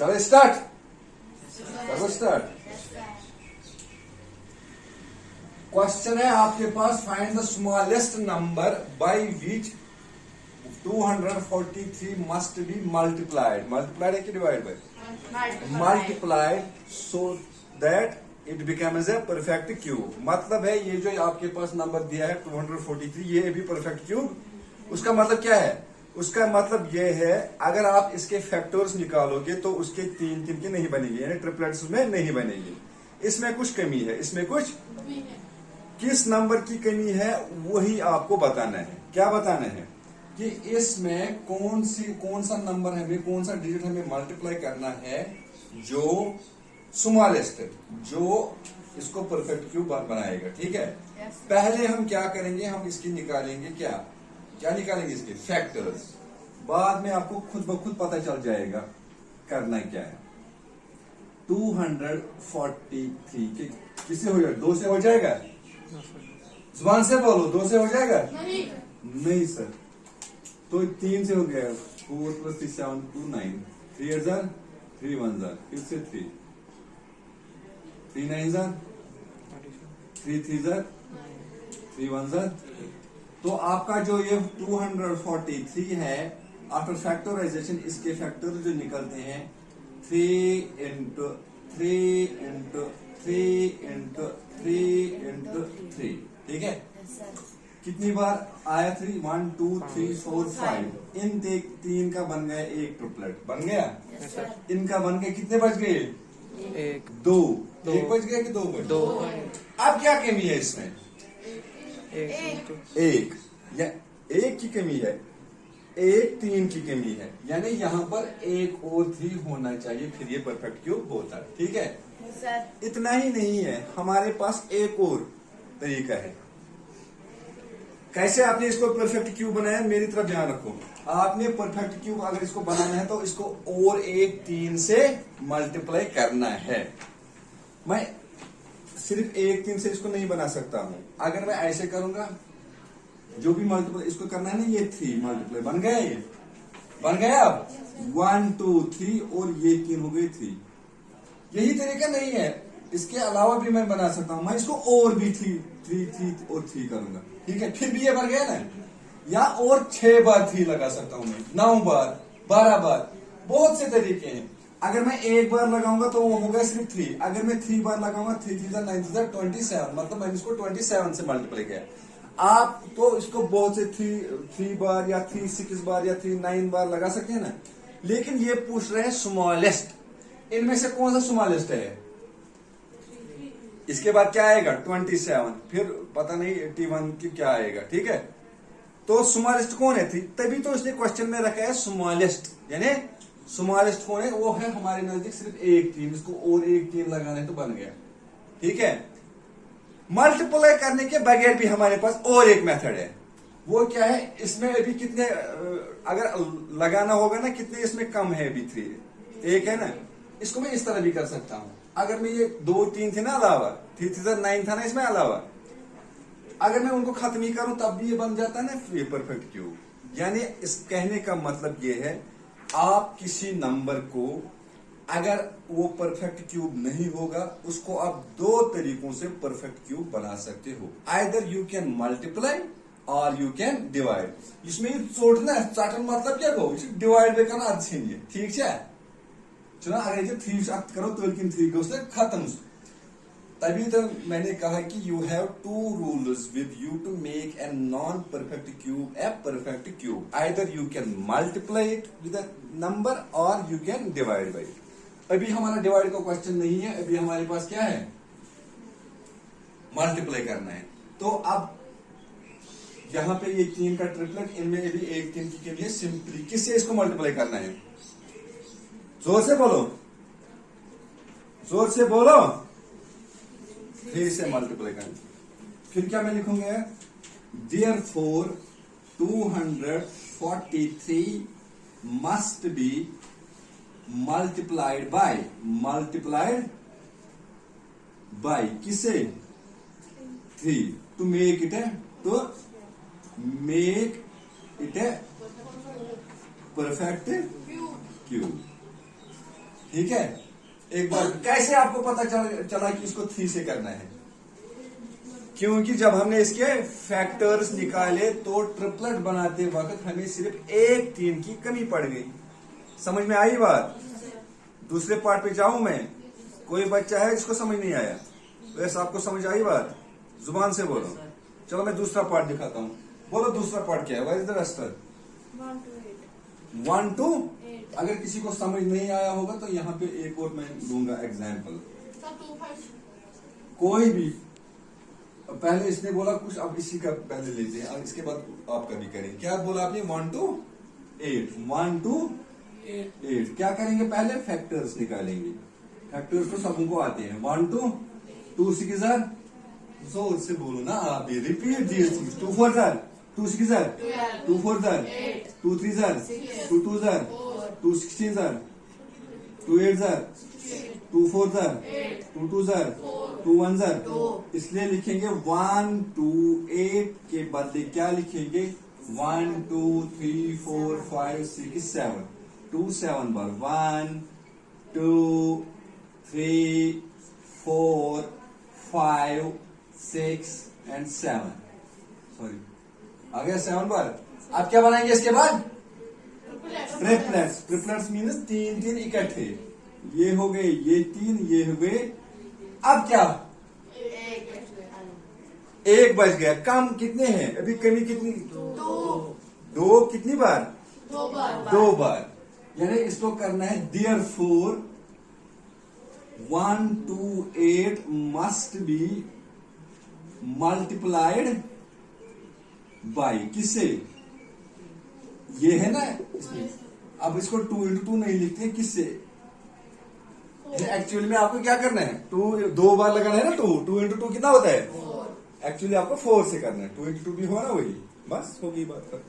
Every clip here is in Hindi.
चलो स्टार्ट, करो स्टार्ट। क्वेश्चन है आपके पास, find the smallest number by which 243 must be multiplied. Multiplied है कि divide by? Multiplied so that it becomes a perfect cube. मतलब है ये जो आपके पास नंबर दिया है 243, ये भी परफेक्ट क्यूब। उसका मतलब क्या है? उसका मतलब ये है अगर आप इसके फैक्टर्स निकालोगे तो उसके तीन तीन के नहीं बनेंगे, यानी ट्रिपलेट्स में नहीं बनेंगे। इसमें कुछ कमी है, इसमें कुछ किस नंबर की कमी है वही आपको बताना है। क्या बताना है कि इसमें कौन सा नंबर हमें, कौन सा डिजिट हमें मल्टीप्लाई करना है जो स्मॉलेस्ट है, जो इसको परफेक्ट क्यूब बनाएगा। ठीक है, पहले हम क्या करेंगे, हम इसकी निकालेंगे क्या निकालेंगे, इसके फैक्टर्स। बाद में आपको खुद ब खुद पता चल जाएगा करना क्या है। 243 के किससे हो जाएगा? 2 से हो जाएगा? जुबान से बोलो, 2 से हो जाएगा? नहीं सर, तो 3 से हो गया। 4 + 3 7 2 9 3 8 जार 3 1 जार, फिर से 3 3 9 जार 3 3 जार 3 1 जार। तो आपका जो ये 243 है, आफ्टर फैक्टराइजेशन इसके फैक्टर जो निकलते हैं 3 × 3 × 3 × 3 × 3। ठीक है, कितनी बार आया? 3 1 2 3 4 5। इन तीन का बन गया एक ट्रिपलेट, बन गया। इनका बन गए कितने बच गए? 2 एक बच गया कि 2 बच? 2। अब क्या कमी है इसमें? एक या एक की कमी है, एक 3 की कमी है, यानी यहाँ पर एक और 3 होना चाहिए, फिर ये परफेक्ट क्यूब होता है। ठीक है सर, इतना ही नहीं है, हमारे पास एक और तरीका है। कैसे आपने इसको परफेक्ट क्यूब बनाया? मेरी तरफ ध्यान रखो। आपने परफेक्ट क्यूब अगर इसको बनाना है तो इसको और एक 3 से मल्टीप्लाई करना है। मैं सिर्फ एक 3 से इसको नहीं बना सकता हूं। अगर मैं ऐसे करूंगा, जो भी मल्टीप्लाई इसको करना है ना, ये 3 मल्टीप्लाई बन गया, ये बन गया। अब 1 2 3 और ये 3 हो गए 3। यही तरीका नहीं है, इसके अलावा भी मैं बना सकता हूं। मैं इसको और भी 3 और 3 करूंगा। ठीक है, फिर भी ये बन गया ना। या और 6 बार 3 लगा सकता हूं मैं, 9 बार 12 बार, बहुत से तरीके हैं। अगर मैं एक बार लगाऊंगा तो वो होगा सिर्फ 3। अगर मैं 3 बार लगाऊंगा 3 3 9 27, मतलब मैंने इसको 27 से मल्टीप्लाई किया। आप तो इसको बहुत से 3 बार या 3 6 बार या 3 9 बार लगा सकते हैं ना। लेकिन ये पूछ रहे हैं स्मॉलेस्ट, इनमें से कौन सा स्मॉलेस्ट है? इसके बाद क्या आएगा? 27, फिर पता नहीं 81 की क्या आएगा। ठीक है, तो स्मॉलेस्ट कौन है? तभी तो इसने क्वेश्चन में रखा है स्मॉलेस्ट, यानी स्मॉलेस्ट कौन है? वो है हमारे नजदीक सिर्फ एक 3, इसको और एक 3 लगाना है तो बन गया। ठीक है, मल्टीप्लाई करने के बगैर भी हमारे पास और एक मेथड है। वो क्या है? इसमें अभी कितने अगर लगाना होगा ना, कितने इसमें कम है? अभी 3 एक है ना। इसको मैं इस तरह भी कर सकता हूं। अगर मैं ये 2 3 थे ना अलावा, 3 3 9 था ना इसमें अलावा, अगर मैं उनको खत्म ही करूं तब भी ये बन जाता है ना ये परफेक्ट क्यूब। यानी इस कहने का मतलब ये है, आप किसी नंबर को अगर वो परफेक्ट क्यूब नहीं होगा, उसको आप 2 तरीकों से परफेक्ट क्यूब बना सकते हो। आइदर यू कैन मल्टीप्लाई और यू कैन डिवाइड। इसमें छोड़ना चाटन मतलब क्या को डिवाइड भी करना अच्छी नहीं है। ठीक है, चलो अगर ये 3 करो तो 3 को उससे खत्म। तभी तो मैंने कहा कि you have 2 rules with you to make a non perfect cube a perfect cube. Either you can multiply it with a number और you can divide by it. अभी हमारा डिवाइड का क्वेश्चन नहीं है, अभी हमारे पास क्या है? मल्टीप्लाई करना है। तो अब यहां पे ये 3 का ट्रिपलेट, इनमें भी एक 3 की लिए सिंपली किससे इसको मल्टीप्लाई करना है? जोर से बोलो, जोर से बोलो। 3 से मल्टीप्लाई करना। फिर क्या मैं लिखूंगा? Therefore 243 must be multiplied by किसे? 3 to make it a perfect cube. ठीक है। एक बार कैसे आपको पता चला कि इसको 3 से करना है? क्योंकि जब हमने इसके फैक्टर्स निकाले तो ट्रिपलेट बनाते वक्त हमें सिर्फ एक 3 की कमी पड़ गई। समझ में आई बात? दूसरे पार्ट पे जाऊं मैं? कोई बच्चा है जिसको समझ नहीं आया? वैसे आपको समझ आई बात? जुबान से बोलो। चलो मैं दूसरा पार्ट दिखाता हूँ। बोलो दूसरा पार्ट क्या है? What is the roster? 1 to 8। अगर किसी को समझ नहीं आया होगा तो यहाँ पे एक और मैं दूंगा एग्जाम्पल। कोई भी पहले इसने बोला कुछ, अब इसी का पहले लीजिए, अब इसके बाद आपका भी करें। क्या बोला आपने? 1 to 8। 1 to 8 क्या करेंगे? पहले फैक्टर्स निकालेंगे। फैक्टर्स तो सबको आते हैं। 1 to 2 6 जोर से बोलो ना आप भी, रिपीट दिए। 2 4 2 6 2 4 2 3 2 2 2 16 2 8 2 4 2 2 2 1 इसलिए लिखेंगे 1 2 8 के बदले क्या लिखेंगे? 1 2 3 4 5 6 7 2 7 बार 1 2 3 4 5 6 and 7। सॉरी, आ गया 7 बार। अब क्या बनाएंगे इसके बाद? ट्रिपलेट्स। ट्रिपलेट्स मीन्स 3 3 इकट्ठे। ये हो गए, ये 3, ये हो गए। अब क्या? एक बच गया। कम कितने हैं अभी? कमी कितनी? 2 कितनी बार? 2 बार। यानी इसको करना है therefore 1 to 8 must be multiplied by किससे? ये है ना इसमें। अब इसको 2 into 2 नहीं लिखते, किससे? एक्चुअली में आपको क्या करना है? 2 बार लगाना है ना। 2 into 2 कितना होता है? एक्चुअली आपको 4 से करना है। 2 into 2 भी हुआ ना, वही बस होगी बात कर।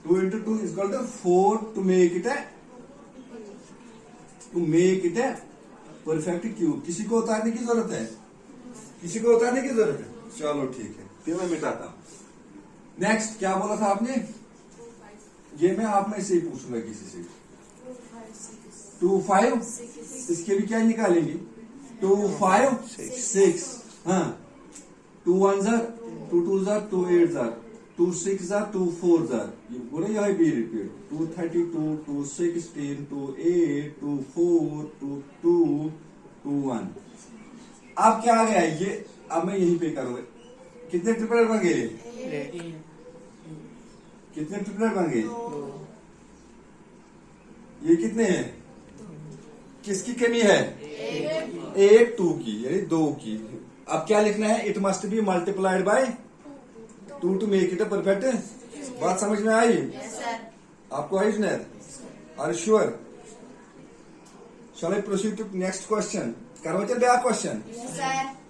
2 into 2 is equal to 4 to make it a perfect cube. किसी को उतारने की जरूरत है? किसी को उतारने की जरूरत है? चलो ठीक है, फिर मैं मिटाता हूं। नेक्स्ट क्या बोला था आपने? ये मैं आप में से ही पूछूंगा किसी से। 2 5 इसके भी क्या निकालेंगे? 2 5 6 हाँ 2 1 2 2 2 8 2 6 2 4 ये बोले यह भी रिपीट। 2 32 2 16 2 8 2 4 2 2 2 1। अब क्या आ गया ये? अब मैं यहीं पे करूंगा। कितने ट्रिपलेट बन गए? कितने ट्रिपलेट बन गए? ये कितने हैं? किसकी कमी है? 1 2 की, यानी 2 की। अब क्या लिखना है? It must be multiplied by 2 to make it a perfect. बात समझ में आई? आपको आई Junaid? Are you sure? Shall I proceed to next question? करो चल बैक क्वेश्चन।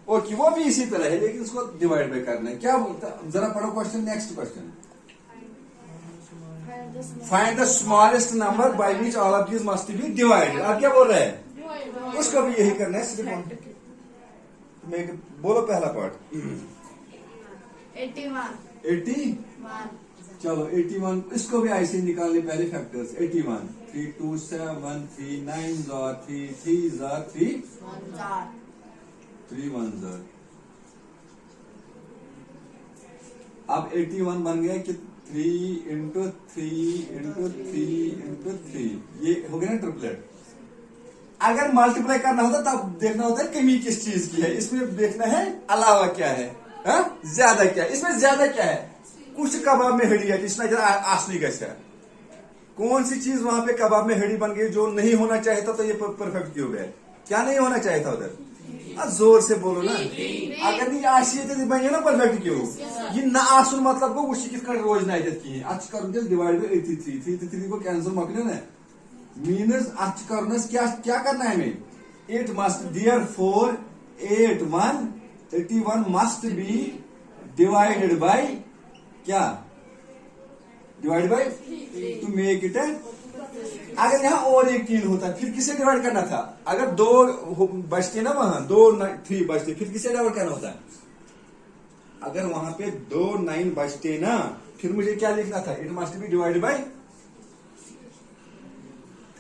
ओके, वो भी इसी तरह है लेकिन उसको डिवाइड बाय करना है। क्या बोलता? जरा पढ़ो question. Next question. Find the smallest number by which all of these must be divided. आप क्या बोल रहे हैं? उसको भी यही करना है सिर्फ। बोलो पहला पार्ट। 81। चलो 81, इसको भी ऐसे निकालने पहले फैक्टर्स। 81 3 2 7 3 9 3 3 3 3 1 अब 81 बन गया कि 3 into 3 into 3 into 3। ये हो गया ना ट्रिपलेट। अगर मल्टीप्लाई करना होता तब देखना होता है कमी किस चीज की है। इसमें देखना है अलावा क्या है, ज्यादा क्या है। इसमें ज्यादा क्या है? कुछ कबाब में हड्डी है, इसमें आसनी गया। कौन सी चीज वहां पे कबाब में हड्डी बन गई जो नहीं होना चाहिए था? तो ये परफेक्ट क्यूब है। क्या नहीं होना चाहिए था उधर? जोर से बोलो ना। अगर ये आशी बने ना परफेक्ट क्यूब, ये ना आसुन मतलब को वो किस रोज ना कहें। कर डिवाइड बाय 83 83 को कैंसिल मकने ना मीनस क्या करना है हमें? It must therefore 81 must be divided by क्या? Divide by to make it. अगर यहाँ और एक 3 होता फिर किसे डिवाइड करना था? अगर 2 बचते ना, वहां 2 3 बचते, फिर किसे डिवाइड करना होता? अगर वहां पे 2 9 बचते ना, फिर मुझे क्या लिखना था? It must B divide by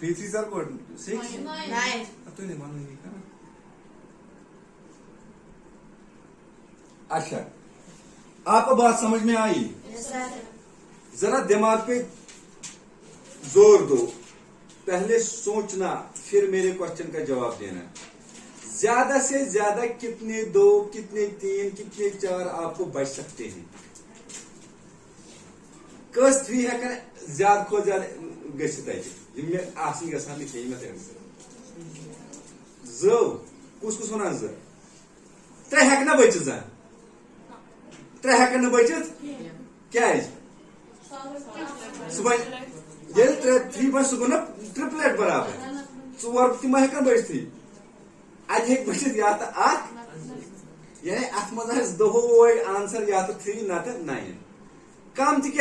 3 3 sir को 6 9 तो नहीं मालूम नहीं कहा। अच्छा, आपको बात समझ में आई? यस सर जरा दिमाग पे जोर दो, पहले सोचना फिर मेरे क्वेश्चन का जवाब देना। ज्यादा से ज्यादा कितने 2, कितने 3, कितने 4 आपको बच सकते हैं? कस 3 हेकन ज्यादा खो ज्यादा गसित यम मे आसन गसान लिखे मे जो कुस कुस वन 3 हेक ना बचित जा 3 हेकन न बचित क्या सुबह ये 3 बन सह गो ट्रिपलेट बराबर 4 तम हेकन बचत अत हेक बचित या तो यानी अत मज दोहै आंसर या तो 3 ना तो 9 कम तक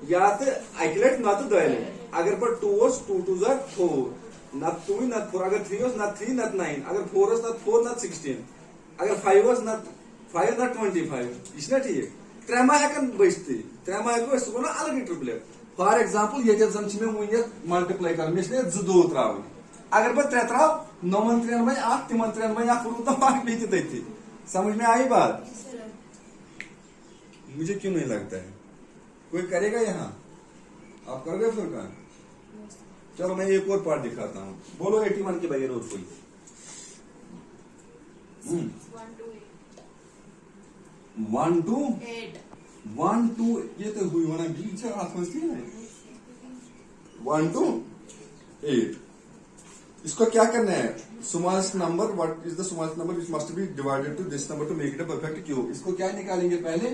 या तो अक लट ना तो 2 लट अगर पे 2 2 2 जा 4 ना 2 ना 4 अगर 3 ना 3 ना 9 अगर 4 ना 4 ना 16 अगर 5 ना 5 ना 25 यह ठीक 3 मा हेकन बचत 3 मा हेको सह गो ना अलग ट्रिपलेट फॉर एग्जाम्पल ये जन मे मल्टीप्लाई कर मे 2 त्रावन अगर बह 3 त्राव 9 3 में 8 तिम 3 में 8 रूद बाकी तथी समझ में आई बात? मुझे क्यों नहीं लगता है कोई करेगा यहाँ? आप करोगे फिर का? चलो मैं एक और पार्ट दिखाता हूँ। बोलो 81 के बगैर और कोई 1 2 8 1 2 ये तो हुई होना बीच हाथ में थी 1 2 8 इसको क्या करना है? Smallest number what is the smallest number which must be divided to this number to make it a perfect cube. इसको क्या निकालेंगे पहले?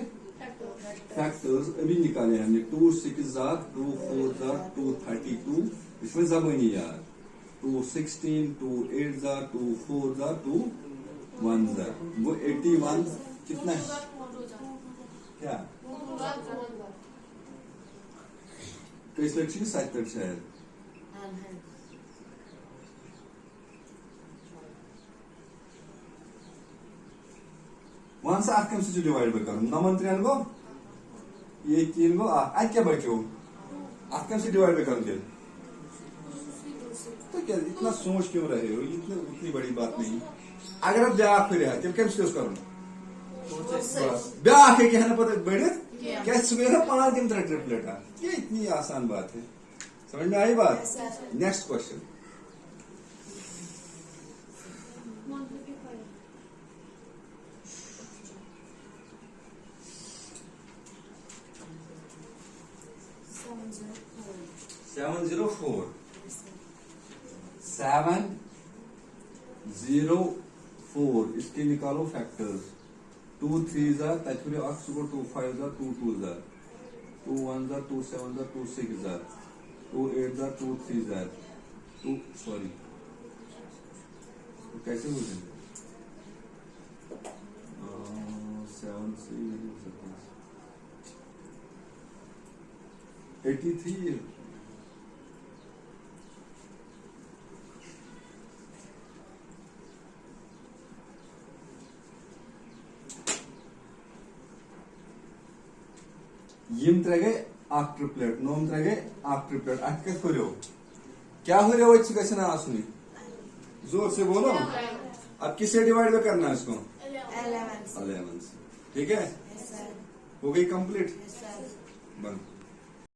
फैक्टर्स अभी निकाले हमने 2 6 जार 2 4 जार 2 32 इसमें जबानी यार 2 16 2 8 जार 2 4 जार 2 1 जार वो 81 कितना है क्या? कई लक्ष्य 7 तक शायद वन से अत कम से डिवाइड कर 9 3 गो ये 3 गो अत क्या बचो अत कम से डिवाइड कर तो क्या इतना सोच क्यों रहे हो? उतनी बड़ी बात नहीं। अगर आप ब्याह फिर तम कम से करो ब्याह है क्या पता बढ़ित क्या सुबह 5 दिन 3 ट्रिपलेट ये इतनी आसान बात है। समझ में आई बात? नेक्स्ट क्वेश्चन 704 704 इसके निकालो फैक्टर्स 2 3 जा 2 5 जा 2 2 जा 2 1 जा 2 7 जा 2 6 जा 2 8 जा 2 3 जा 2 सॉरी तो कैसे हो जाएंगे 7 से नहीं हो सकता 83 यम त्रे गए अख ट्रिपलेट 9 त्रे गए अख ट्रिपलेट अख क्या हो क्या हो रहा है जोर से बोलो। अब किससे डिवाइड में करना है इसको? 11 से। ठीक है हो गई कंप्लीट बंद।